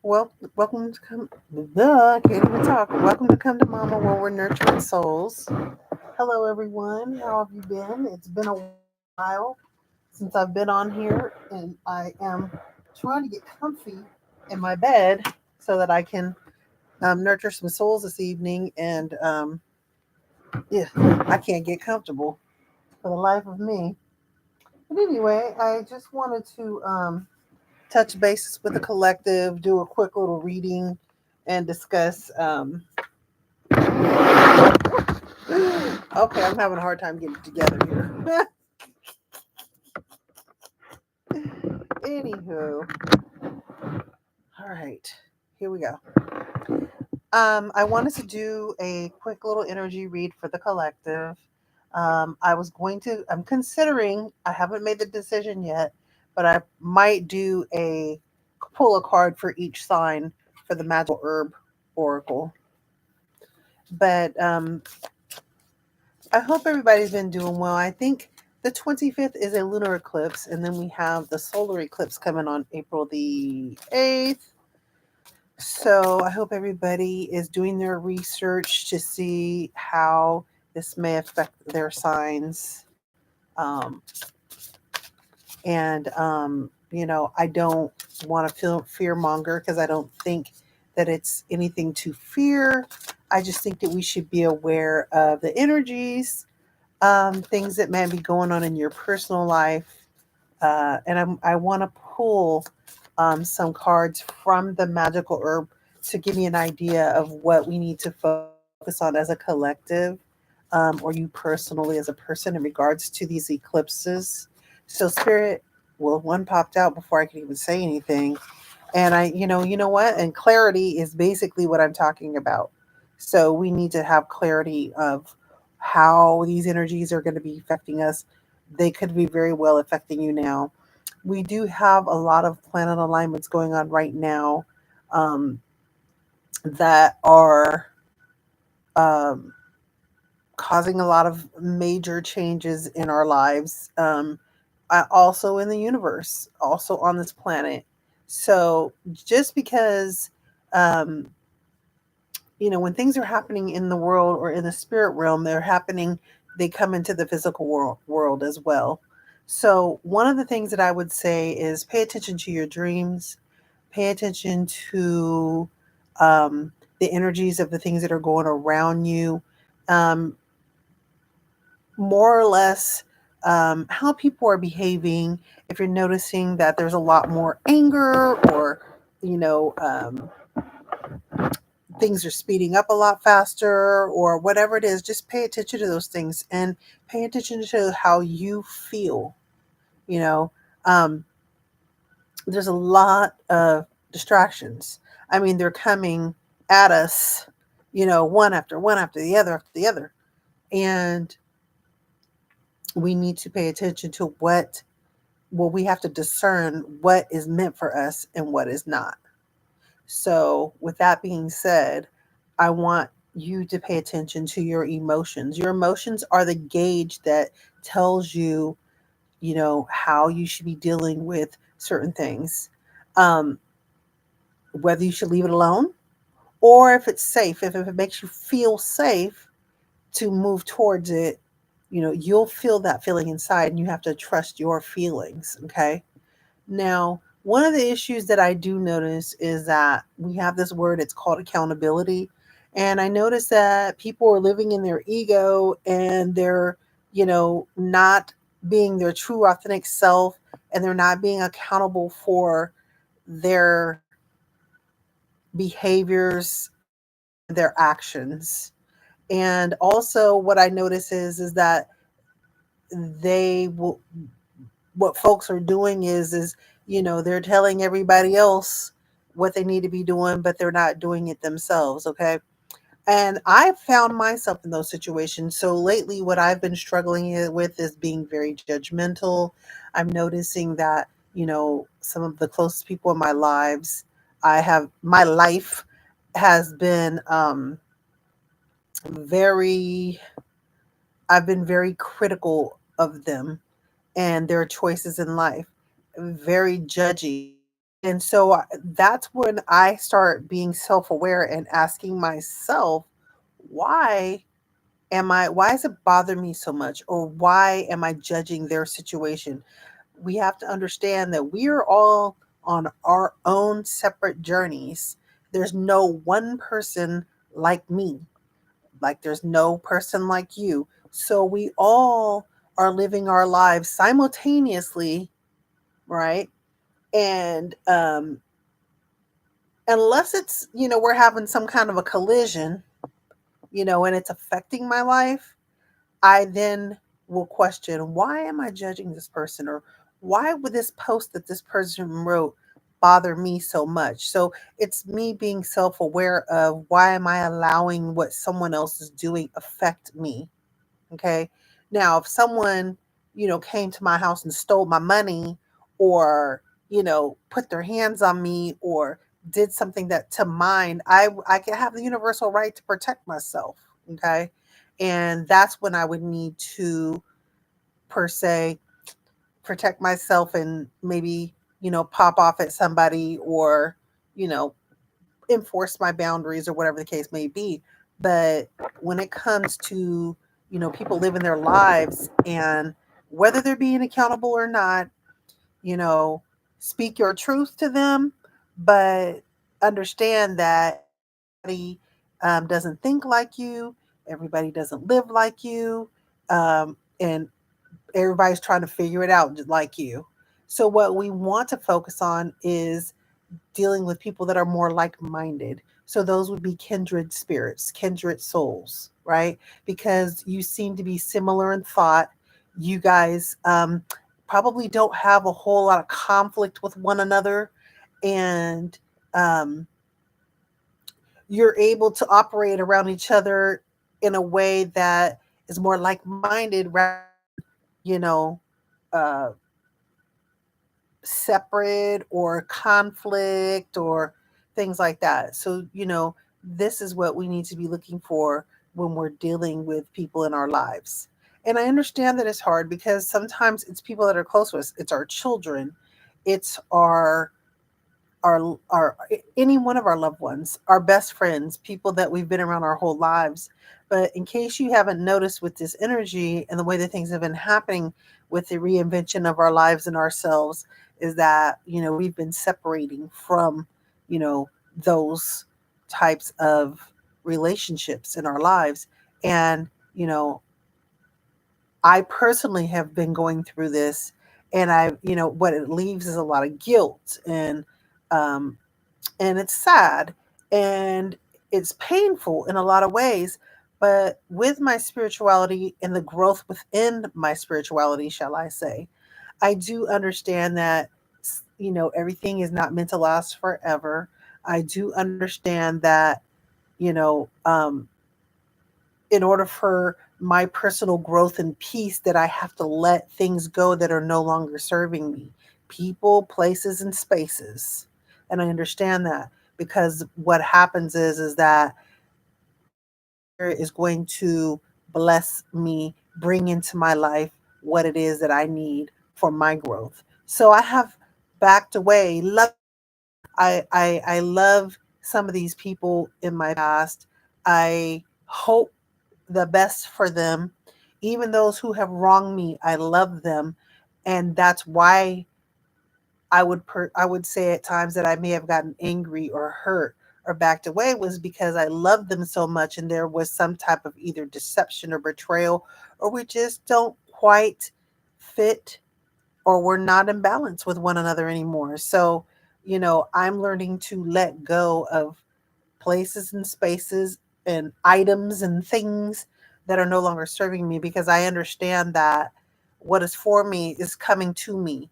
Well, welcome to come. I can't even talk. Welcome to Come to Mama, where we're nurturing souls. Hello, everyone. How have you been? It's been a while since I've been on here, and I am trying to get comfy in my bed so that I can nurture some souls this evening. And yeah, I can't get comfortable for the life of me. But anyway, I just wanted to touch bases with the collective, do a quick little reading, and discuss. Okay, I'm having a hard time getting it together here. Anywho, all right, here we go. I wanted to do a quick little energy read for the collective. I'm considering, I haven't made the decision yet, but I might pull a card for each sign for the magical herb oracle. But I hope everybody's been doing well. I think the 25th is a lunar eclipse, and then we have the solar eclipse coming on April the 8th. So I hope everybody is doing their research to see how this may affect their signs. I don't want to feel fear monger because I don't think that it's anything to fear. I just think that we should be aware of the energies, things that may be going on in your personal life. I want to pull some cards from the magical herb to give me an idea of what we need to focus on as a collective, or you personally as a person in regards to these eclipses. So, Spirit, well, one popped out before I could even say anything. And you know what? And clarity is basically what I'm talking about. So we need to have clarity of how these energies are going to be affecting us. They could be very well affecting you now. We do have a lot of planet alignments going on right now, um, that are um, causing a lot of major changes in our lives. Also in the universe, also on this planet. So just because, um, when things are happening in the world or in the spirit realm, they come into the physical world as well. So one of the things that I would say is pay attention to your dreams, pay attention to um, the energies of the things that are going around you. Um, More or less, how people are behaving. If you're noticing that there's a lot more anger, or you know um, things are speeding up a lot faster, or whatever it is, just pay attention to those things and pay attention to how you feel. you know um, there's a lot of distractions. I mean, they're coming at us, one after the other after the other. And we need to pay attention to we have to discern what is meant for us and what is not. So, with that being said, I want you to pay attention to your emotions. Your emotions are the gauge that tells you, how you should be dealing with certain things. Um, Whether you should leave it alone, or if it's safe, if it makes you feel safe to move towards it, you'll feel that feeling inside and you have to trust your feelings. Okay. Now, one of the issues that I do notice is that we have this word, it's called accountability. And I notice that people are living in their ego and they're, not being their true authentic self, and they're not being accountable for their behaviors and their actions. And also what I notice is that they will what folks are doing is they're telling everybody else what they need to be doing, but they're not doing it themselves. Okay. And I've found myself in those situations. So lately, what I've been struggling with is being very judgmental. I'm noticing that, some of the closest people in my life has been very, I've been very critical of them and their choices in life, very judgy. And so that's when I start being self aware and asking myself, why why does it bother me so much? Or why am I judging their situation? We have to understand that we are all on our own separate journeys. There's no one person like me, like there's no person like you. So we all are living our lives simultaneously, right? And unless it's, we're having some kind of a collision, and it's affecting my life, I then will question, why am I judging this person? Or why would this post that this person wrote bother me so much? So it's me being self aware of, why am I allowing what someone else is doing affect me? Okay. Now, if someone, came to my house and stole my money, or, put their hands on me, or did something that to mine, I can have the universal right to protect myself. Okay. And that's when I would need to, per se, protect myself and maybe, pop off at somebody, or, you know, enforce my boundaries, or whatever the case may be. But when it comes to, people living their lives, and whether they're being accountable or not, you know, speak your truth to them, but understand that everybody doesn't think like you, everybody doesn't live like you, and everybody's trying to figure it out like you. So, what we want to focus on is dealing with people that are more like minded. So those would be kindred spirits, kindred souls, right? Because you seem to be similar in thought. You guys probably don't have a whole lot of conflict with one another. And um, you're able to operate around each other in a way that is more like minded, rather than, you know, uh, separate or conflict or things like that. So, this is what we need to be looking for when we're dealing with people in our lives. And I understand that it's hard, because sometimes it's people that are close to us, it's our children, it's our any one of our loved ones, our best friends, people that we've been around our whole lives. But in case you haven't noticed, with this energy and the way that things have been happening with the reinvention of our lives and ourselves, is that, we've been separating from, those types of relationships in our lives. And, you know, I personally have been going through this, and what it leaves is a lot of guilt, um, and it's sad, and it's painful in a lot of ways. But with my spirituality and the growth within my spirituality, shall I say, I do understand that, everything is not meant to last forever. I do understand that, you know, um, in order for my personal growth and peace, that I have to let things go that are no longer serving me, people, places, and spaces. And I understand that, because what happens is that spirit is going to bless me, bring into my life what it is that I need for my growth. So I have backed away. I love some of these people in my past. I hope the best for them. Even those who have wronged me, I love them, and that's why I would say at times that I may have gotten angry or hurt or backed away, was because I loved them so much, and there was some type of either deception or betrayal, or we just don't quite fit, or we're not in balance with one another anymore. So, I'm learning to let go of places and spaces and items and things that are no longer serving me, because I understand that what is for me is coming to me.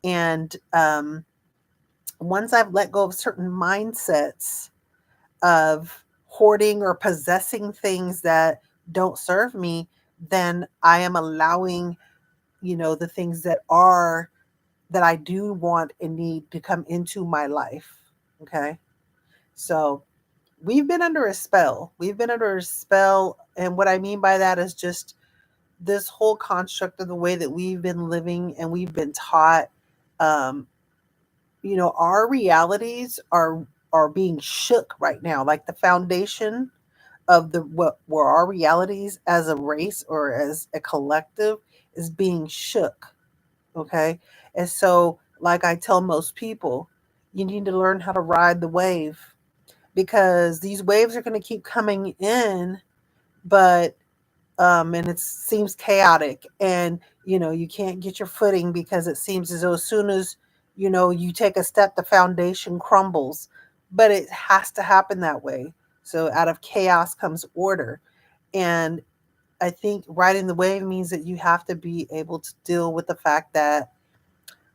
And once I've let go of certain mindsets of hoarding or possessing things that don't serve me, then I am allowing, the things that I do want and need to come into my life. Okay. So we've been under a spell. We've been under a spell. And what I mean by that is just this whole construct of the way that we've been living and we've been taught, um, our realities are being shook right now. Like the foundation of the what were our realities as a race or as a collective is being shook. Okay. And so, like I tell most people, you need to learn how to ride the wave, because these waves are going to keep coming in, but and it seems chaotic, and you can't get your footing because it seems as though as soon as you take a step, the foundation crumbles. But it has to happen that way. So out of chaos comes order. And I think riding the wave means that you have to be able to deal with the fact that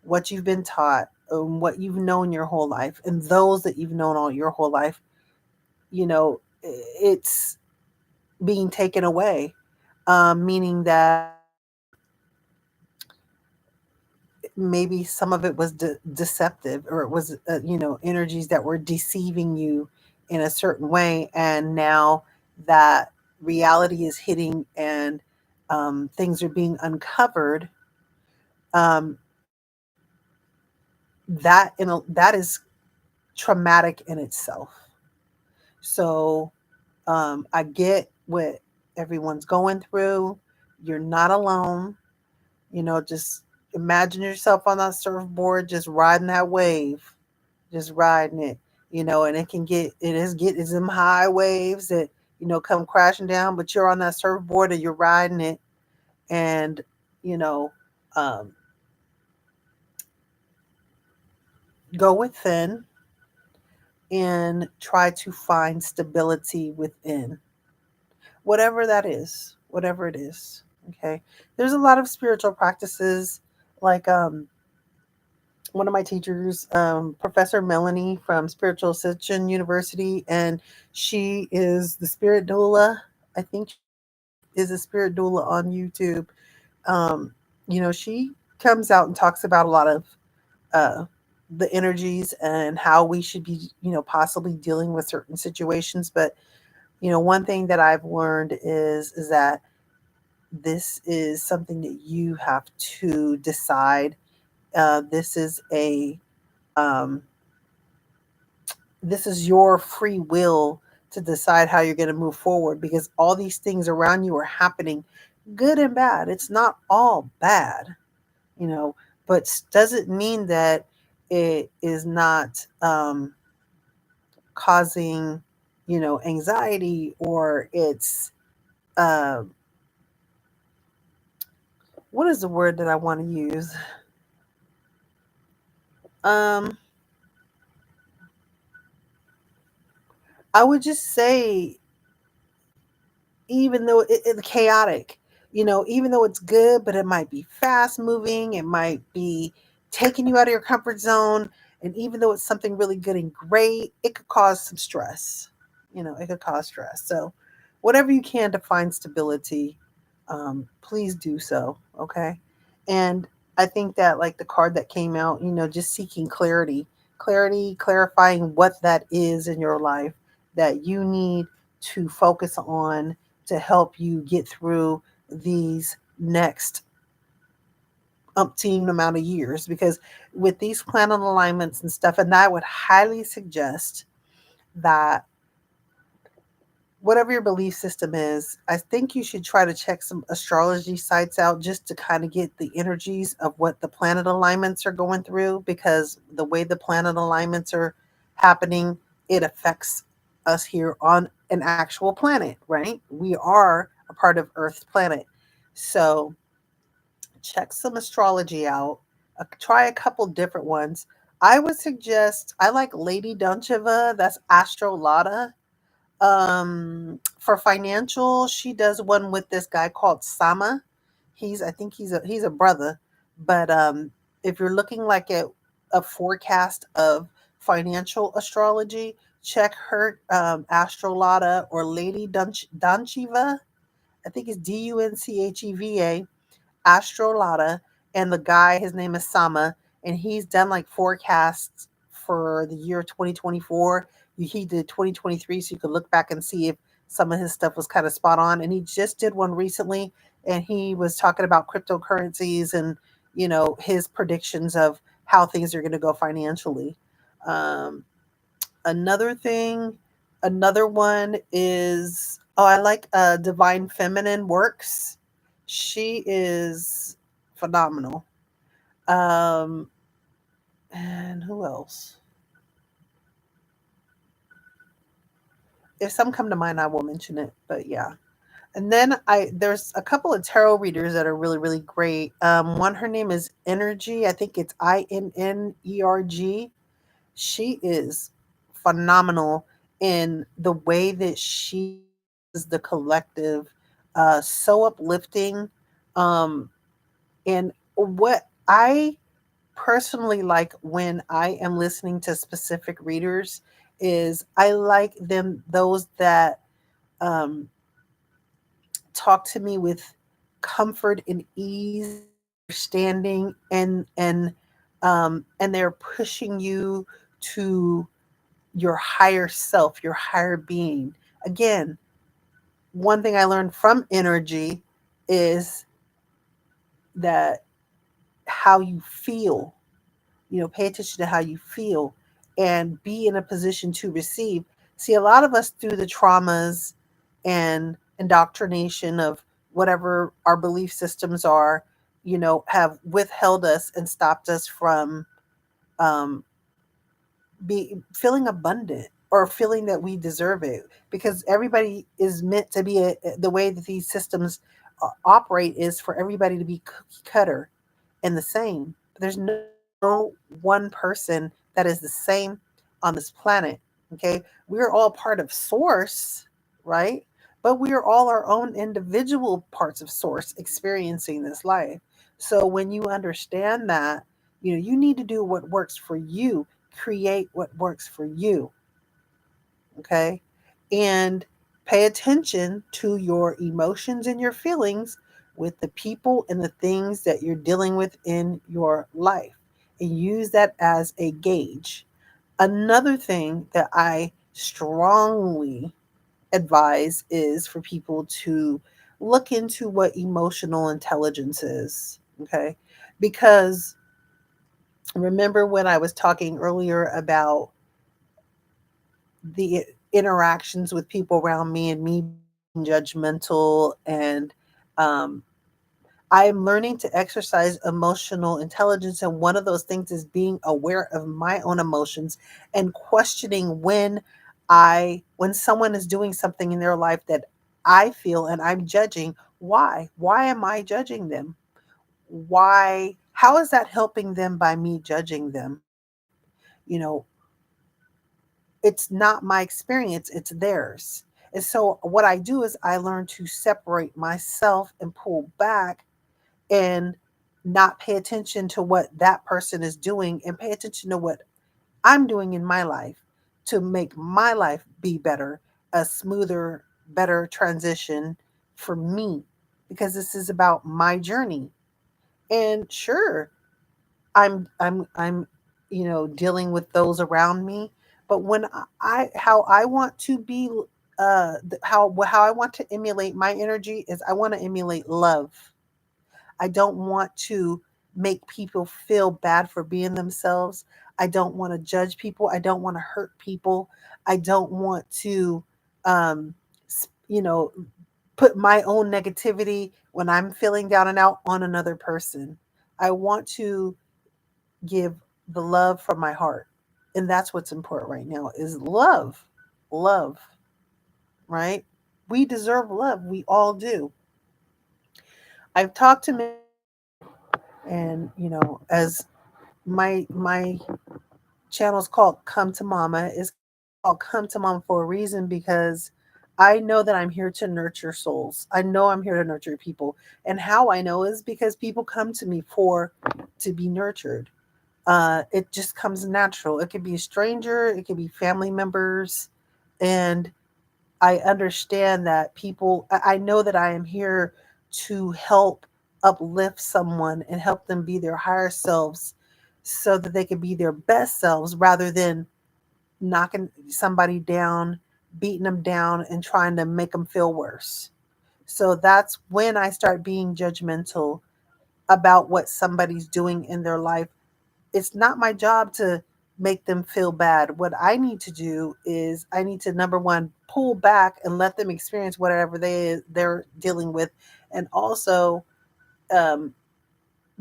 what you've been taught, what you've known your whole life, and those that you've known all your whole life, it's being taken away. Meaning that maybe some of it was deceptive, or it was energies that were deceiving you in a certain way, and now that reality is hitting, and things are being uncovered. um, that is traumatic in itself. So I get what everyone's going through. You're not alone. Just imagine yourself on that surfboard, just riding that wave, just riding it. And it's them high waves that come crashing down, but you're on that surfboard and you're riding it. And you know, um, go within and try to find stability within, whatever that is, whatever it is. Okay. There's a lot of spiritual practices, like one of my teachers, Professor Melanie from Spiritual Ascension University, and she is the spirit doula. I think she is a spirit doula on YouTube. Um, she comes out and talks about a lot of uh, the energies and how we should be, possibly dealing with certain situations. But one thing that I've learned is that this is something that you have to decide. This is a um, this is your free will to decide how you're going to move forward, because all these things around you are happening, good and bad. It's not all bad, you know, but doesn't mean that it is not causing, anxiety, or it's uh, what is the word that I want to use? Um, I would just say, even though it's chaotic, even though it's good, but it might be fast moving, it might be taking you out of your comfort zone. And even though it's something really good and great, it could cause some stress. It could cause stress. So, whatever you can to find stability, please do so. Okay. And I think that, like the card that came out, just seeking clarity, clarifying what that is in your life that you need to focus on to help you get through these next umpteen amount of years. Because with these planet alignments and stuff, and I would highly suggest that whatever your belief system is, I think you should try to check some astrology sites out, just to kind of get the energies of what the planet alignments are going through, because the way the planet alignments are happening, it affects us here on an actual planet, right? We are a part of Earth's planet. So check some astrology out. Try a couple different ones. I would suggest, I like Lady Duncheva, that's Astrolata. For financial, she does one with this guy called Sama. I think he's a brother. But if you're looking like at a forecast of financial astrology, check her Astrolata, or Lady Duncheva. I think it's Duncheva, Astrolata. And the guy, his name is Sama, and he's done like forecasts for the year 2024. He did 2023, so you could look back and see if some of his stuff was kind of spot on. And he just did one recently, and he was talking about cryptocurrencies and his predictions of how things are going to go financially. Um, another thing, another one is, oh, I like Divine Feminine Works. She is phenomenal. Um, and who else? If some come to mind, I will mention it. But yeah. And then there's a couple of tarot readers that are really really great. One, her name is Energy. I think it's Innerg. She is phenomenal in the way that she is the collective, so uplifting. Um, and what I personally like when I am listening to specific readers is I like them those that um, talk to me with comfort and ease, understanding, and they're pushing you to your higher self, your higher being. Again, one thing I learned from energy is that how you feel, pay attention to how you feel and be in a position to receive. See, a lot of us through the traumas and indoctrination of whatever our belief systems are, have withheld us and stopped us from um, be feeling abundant or feeling that we deserve it, because everybody is meant to be the way that these systems operate is for everybody to be cookie cutter and the same. But there's no one person that is the same on this planet. Okay, we're all part of source, right? But we are all our own individual parts of source experiencing this life. So when you understand that, you need to do what works for you, create what works for you. Okay, and pay attention to your emotions and your feelings with the people and the things that you're dealing with in your life, and use that as a gauge. Another thing that I strongly advise is for people to look into what emotional intelligence is. Okay, because remember when I was talking earlier about the interactions with people around me and me being judgmental, and um, I'm learning to exercise emotional intelligence, and one of those things is being aware of my own emotions and questioning when someone is doing something in their life that I feel and I'm judging. Why am I judging them? Why How is that helping them by me judging them? you know it's not my experience, it's theirs. And so what I do is I learn to separate myself and pull back and not pay attention to what that person is doing and pay attention to what I'm doing in my life to make my life be better, a smoother, better transition for me, because this is about my journey. And sure, I'm dealing with those around me, but when how I want to be, how I want to emulate my energy is I want to emulate love. I don't want to make people feel bad for being themselves. I don't want to judge people. I don't want to hurt people. I don't want to um you know put my own negativity when I'm feeling down and out on another person. I want to give the love from my heart. And that's what's important right now is love. Love, right? We deserve love. We all do. I've talked to many, and as my channel is called Come to Mama, is called Come to Mama for a reason, because I know that I'm here to nurture souls. I know I'm here to nurture people. And how I know is because people come to me for to be nurtured. It just comes natural. It could be a stranger, it could be family members, and I understand that people. I know that I am here to help uplift someone and help them be their higher selves, so that they can be their best selves rather than knocking somebody down, beating them down, and trying to make them feel worse. So that's when I start being judgmental about what somebody's doing in their life, it's not my job to make them feel bad. What I need to do is I need to, number one, pull back and let them experience whatever they're dealing with, and also um,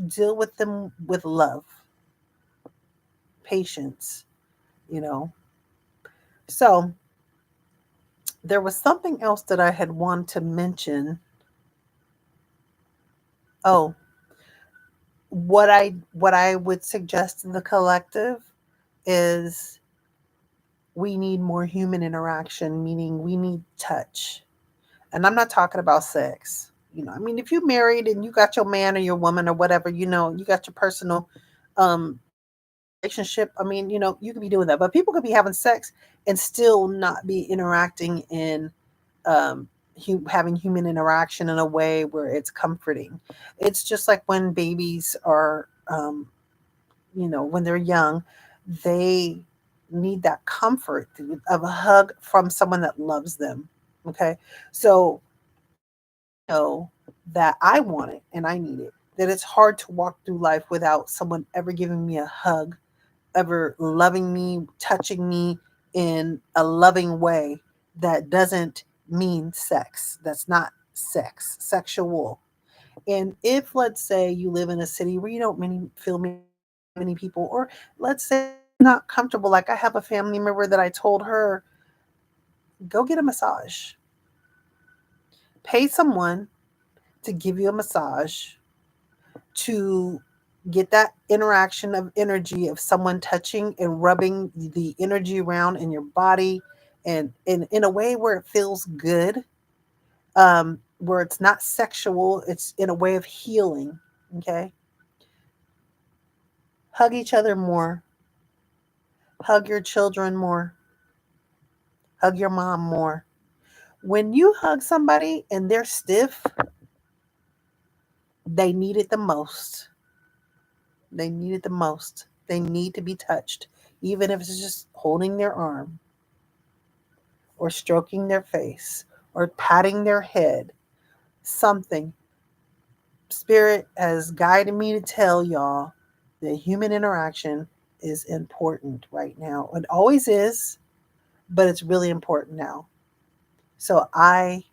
deal with them with love, patience, you know. So there was something else that I had wanted to mention. Oh, what I would suggest in the collective is we need more human interaction, meaning we need touch. And I'm not talking about sex. I mean, if you're married and you got your man or your woman or whatever, you got your personal um relationship. I mean, you could be doing that, but people could be having sex and still not be interacting in um having human interaction in a way where it's comforting. It's just like when babies are when they're young, they need that comfort of a hug from someone that loves them. Okay. So know that I want it and I need it. That it's hard to walk through life without someone ever giving me a hug, ever loving me, touching me in a loving way that doesn't mean sex. That's not sexual. And if, let's say, you live in a city where you don't feel many people, or let's say not comfortable, like I have a family member that I told her, go get a massage, pay someone to give you a massage to get that interaction of energy of someone touching and rubbing the energy around in your body, and in a way where it feels good, where it's not sexual, it's in a way of healing. Okay. Hug each other more, hug your children more, hug your mom more. When you hug somebody and they're stiff, they need it the most. They need it the most. They need to be touched, even if it's just holding their arm or stroking their face or patting their head. Something. Spirit has guided me to tell y'all that human interaction is important right now. It always is, but it's really important now. So I,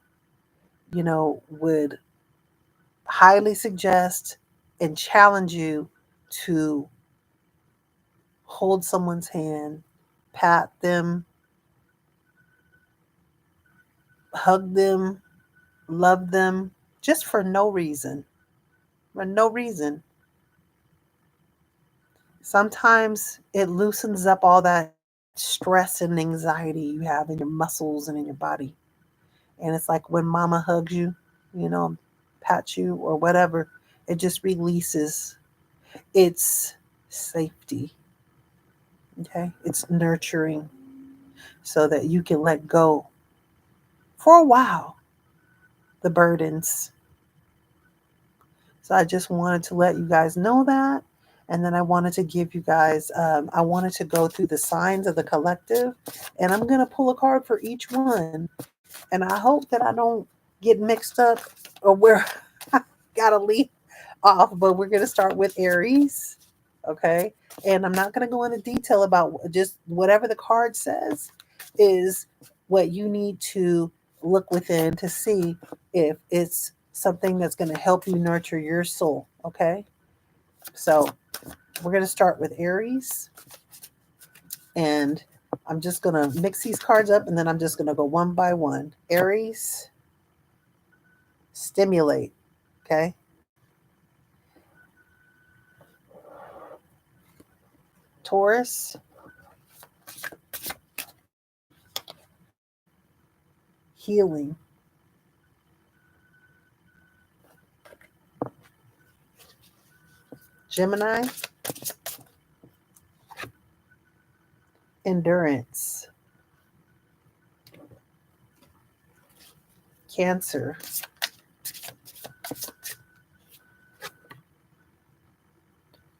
would highly suggest and challenge you to hold someone's hand, pat them, hug them, love them, just for no reason. For no reason. Sometimes it loosens up all that stress and anxiety you have in your muscles and in your body. And it's like when mama hugs you, you know, pats you or whatever, it just releases its safety. Okay. It's nurturing so that you can let go for a while the burdens. So I just wanted to let you guys know that. And then I wanted to give you guys, I wanted to go through the signs of the collective. And I'm going to pull a card for each one. And I hope that I don't get mixed up or where I got to leave off. But we're going to start with Aries. Okay. And I'm not going to go into detail about just whatever the card says is what you need to look within to see if it's something that's going to help you nurture your soul. Okay. So we're going to start with Aries. And I'm just going to mix these cards up and then I'm just going to go one by one. Aries, stimulate. Okay. Taurus, healing. Gemini, endurance. Cancer,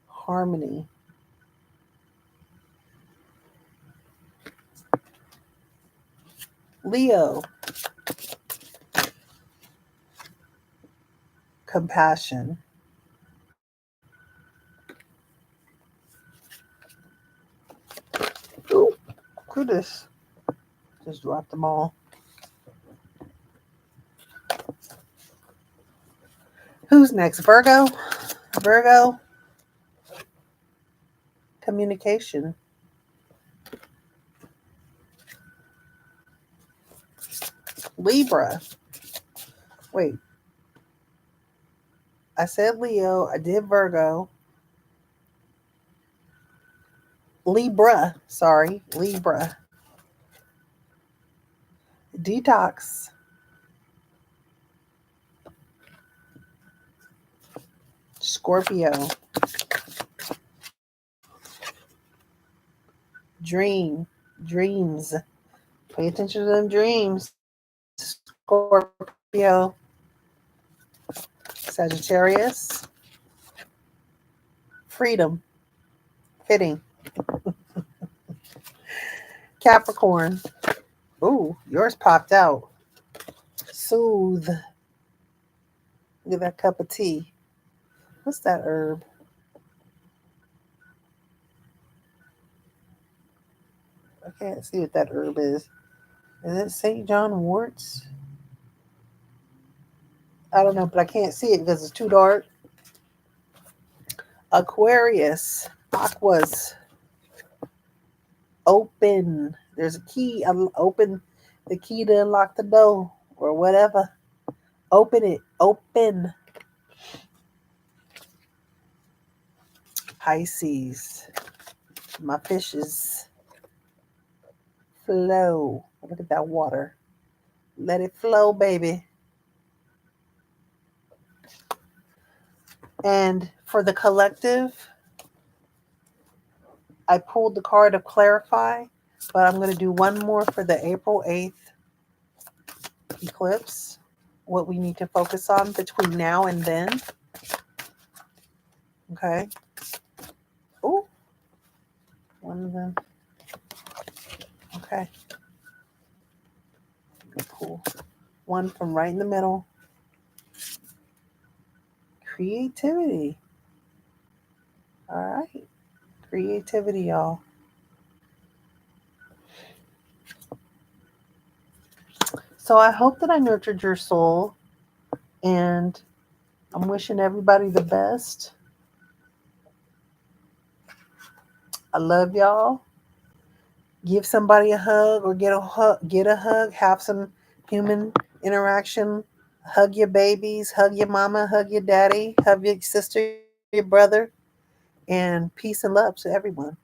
harmony. Leo, compassion. Who this? Just dropped them all. Who's next? Virgo? Virgo? Communication. Libra. Wait, I said Leo. I did Virgo. Libra. Sorry, Libra. Detox. Scorpio. Dream. Dreams. Pay attention to them dreams. Scorpio. Sagittarius. Freedom. Fitting. Capricorn. Ooh, yours popped out. Soothe. Look at that cup of tea. What's that herb? I can't see what that herb is. Is it St. John worts? I don't know, but I can't see it because it's too dark. Aquarius. Aquas. Open. There's a key. Open the key to unlock the door or whatever. Open it. Open. Pisces. My fishes. Flow. Look at that water. Let it flow, baby. And for the collective, I pulled the card of clarify, but I'm going to do one more for the April 8th eclipse, what we need to focus on between now and then. Okay. Oh, one of them. Okay. Pull one from right in the middle. Creativity. All right. Creativity, y'all. So I hope that I nurtured your soul, and I'm wishing everybody the best. I love y'all. Give somebody a hug or get a hug, have some human interaction. Hug your babies, hug your mama, hug your daddy, hug your sister, your brother, and peace and love to everyone.